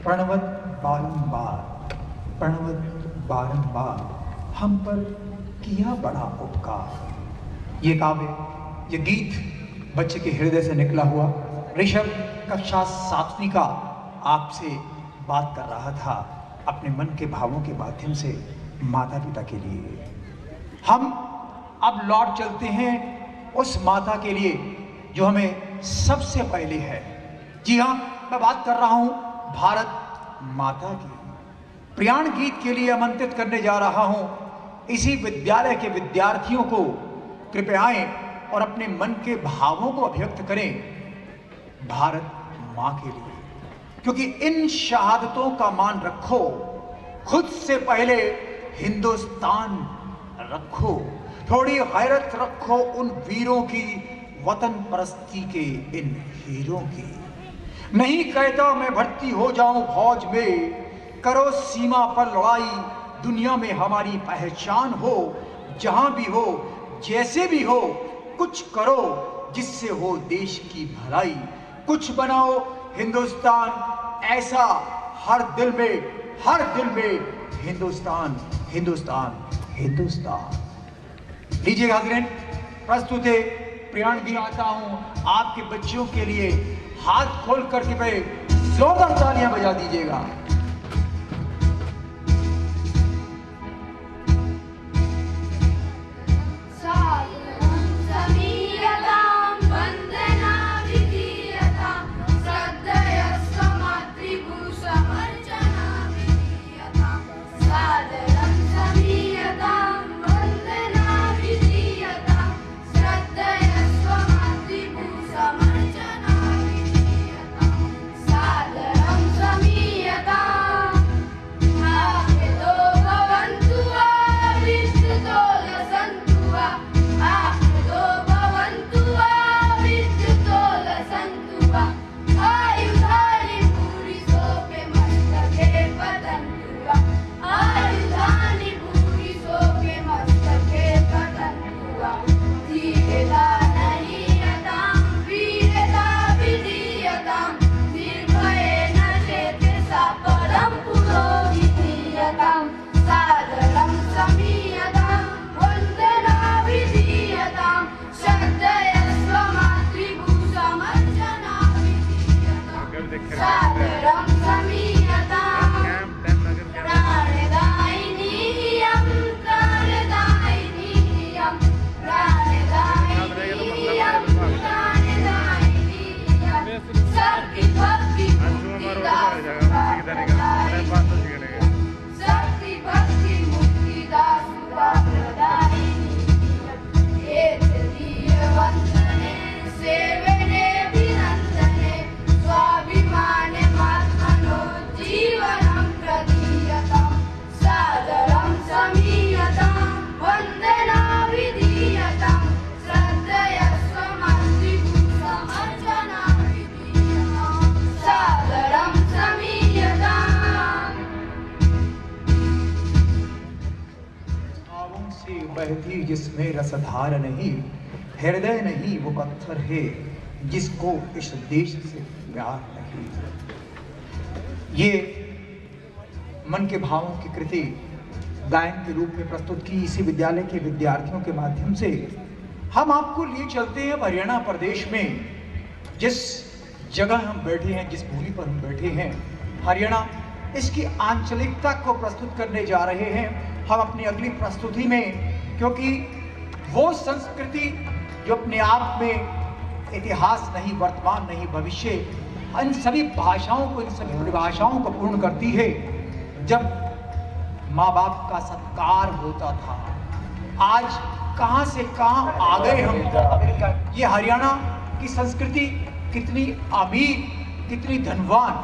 प्रणवत बारंबार, प्रणवत बारंबार हम पर किया बड़ा उपकार। ये काव्य, ये गीत बच्चे के हृदय से निकला हुआ। ऋषभ कक्षा 7वीं का आपसे बात कर रहा था अपने मन के भावों के माध्यम से माता पिता के लिए। हम अब लौट चलते हैं उस माता के लिए जो हमें सबसे पहले है। जी हाँ, मैं बात कर रहा हूं भारत माता की। प्रयाण गीत के लिए आमंत्रित करने जा रहा हूं इसी विद्यालय के विद्यार्थियों को। कृपया आएं और अपने मन के भावों को अभिव्यक्त करें भारत मां के लिए, क्योंकि इन शहादतों का मान रखो, खुद से पहले हिंदुस्तान रखो, थोड़ी गैरत रखो उन वीरों की, वतन परस्ती के इन हीरों की। नहीं कहता मैं भर्ती हो जाऊं फौज में, करो सीमा पर लड़ाई, दुनिया में हमारी पहचान हो। जहां भी हो, जैसे भी हो, कुछ करो जिससे हो देश की भलाई। कुछ बनाओ हिंदुस्तान ऐसा, हर दिल में हिंदुस्तान, हिंदुस्तान, हिंदुस्तान। लीजिए हाज़रीन, प्रस्तुत है प्रयाण गीत। आता हूं आपके बच्चों के लिए, हाथ खोल करके पे जोरदार तालियां बजा दीजिएगा। बहती जिसमें रसधार नहीं, हृदय नहीं वो पत्थर है जिसको इस देश से प्यार नहीं। ये मन के भावों की कृति गायन के रूप में प्रस्तुत की इसी विद्यालय के विद्यार्थियों के माध्यम से हम आपको लिए चलते हैं हरियाणा प्रदेश में। जिस जगह हम बैठे हैं, जिस भूमि पर हम बैठे हैं, हरियाणा, इसकी आंचलिकता को प्रस्तुत करने जा रहे हैं हम अपनी अगली प्रस्तुति में। क्योंकि वो संस्कृति जो अपने आप में इतिहास नहीं, वर्तमान नहीं, भविष्य, इन सभी भाषाओं को, इन सभी परिभाषाओं को पूर्ण करती है। जब माँ बाप का सत्कार होता था, आज कहां से कहां आ गए हम। ये हरियाणा की संस्कृति कितनी अमीर, कितनी धनवान,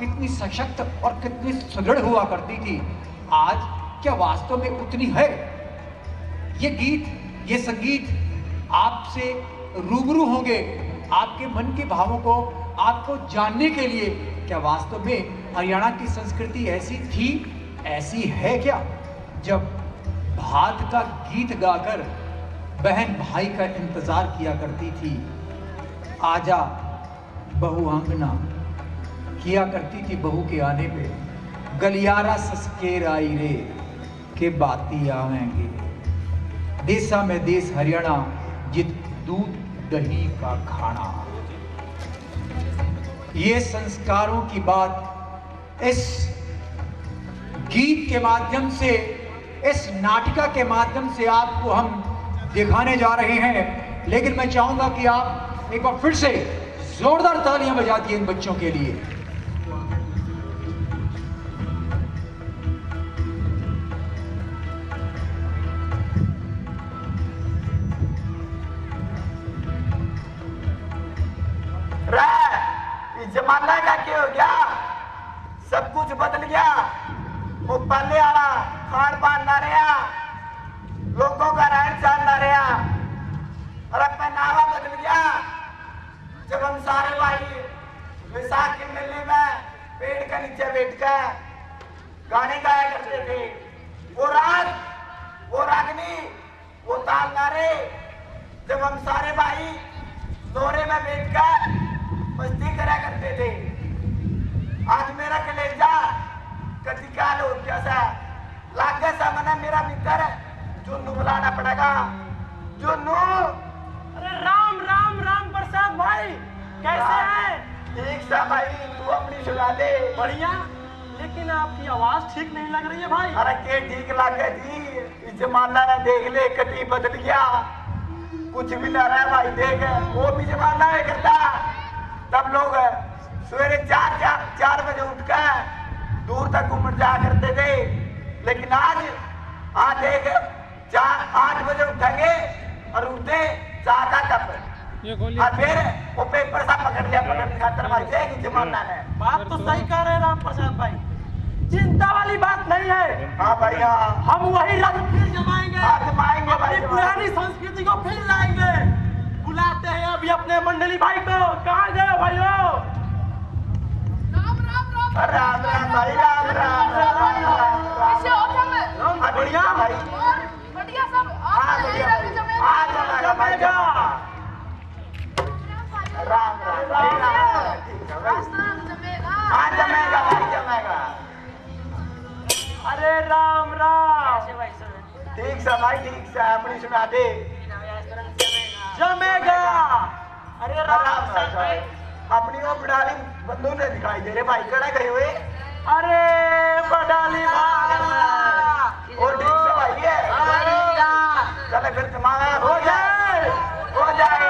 कितनी सशक्त और कितनी सुदृढ़ हुआ करती थी, आज क्या वास्तव में उतनी है? ये गीत, ये संगीत आपसे रूबरू होंगे, आपके मन के भावों को आपको जानने के लिए। क्या वास्तव में हरियाणा की संस्कृति ऐसी थी, ऐसी है क्या? जब भात का गीत गाकर बहन भाई का इंतजार किया करती थी, आजा बहु आंगना, किया करती थी बहू के आने पे, गलियारा ससकेर आई रे के बाती आवेंगे, देसा में देश हरियाणा जित दूध दही का खाना। ये संस्कारों की बात इस गीत के माध्यम से, इस नाटिका के माध्यम से आपको हम दिखाने जा रहे हैं। लेकिन मैं चाहूंगा कि आप एक बार फिर से जोरदार तालियां बजा दिए इन बच्चों के लिए। जमाना का क्या हो गया, सब कुछ बदल गया। वो पहले वाला खान पान ना रहा, लोगों का रहन सहन ना रहा, और अब पहनावा बदल गया। जब हम सारे भाई विशाख के मेले में पेड़ के नीचे बैठकर गाने गाया करते थे, वो राग, वो रागनी, वो ताल नारे, जब हम सारे भाई दोहरे में बैठकर मस्ती करा करते थे। आज मेरा कलेजा कतिकाल हो कैसा लागे सामने मेरा मित्र जुन्नू बुलाना पड़ेगा। जुन्नू, अरे राम राम राम प्रसाद भाई, कैसे हैं? ठीक सा भाई, तू अपनी सुना दे। बढ़िया, लेकिन आपकी आवाज ठीक नहीं लग रही है भाई। अरे के ठीक लगे जी, इस जमाना ने देख ले कति बदल गया, कुछ भी ना रहा भाई। देख वो भी जमाना है करता, तब लोग सवेरे 4 बजे उठकर दूर तक घूमने जाया करते थे। लेकिन आज देख 8 बजे उठेंगे और उठते 4 का तब, और फिर वो पेपर सा पकड़ लिया, पकड़ खातर भाई। देख जमाना है। बात तो सही कह रहे हैं राम प्रसाद भाई, चिंता वाली बात नहीं है। हाँ भाई, हाँ, हम वही रंग फिर जमाएंगे, जमाएंगे भाई, अपनी पुरानी संस्कृति को फिर लाएंगे। बुलाते हैं अभी अपने मंडली भाई को। कहाँ गए भाइयों? राम राम भाई, राम राम राम। बढ़िया भाई, बढ़िया सब आ जाएगा भाई, राम राम भाई, जमेगा भाई, जमेगा। अरे राम राम। ठीक सा भाई, ठीक सा, अपनी सुना दे। जमेगा। अरे राम राम राम भाई, अपनी वो बुढ़ाली बंधु ने दिखाई दे रहे भाई, कड़ा गए हुए। अरे बडाली भाई, और ठीक सा भाई है, चले फिर तुम्हारा हो जाए, हो जाए।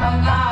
मंगा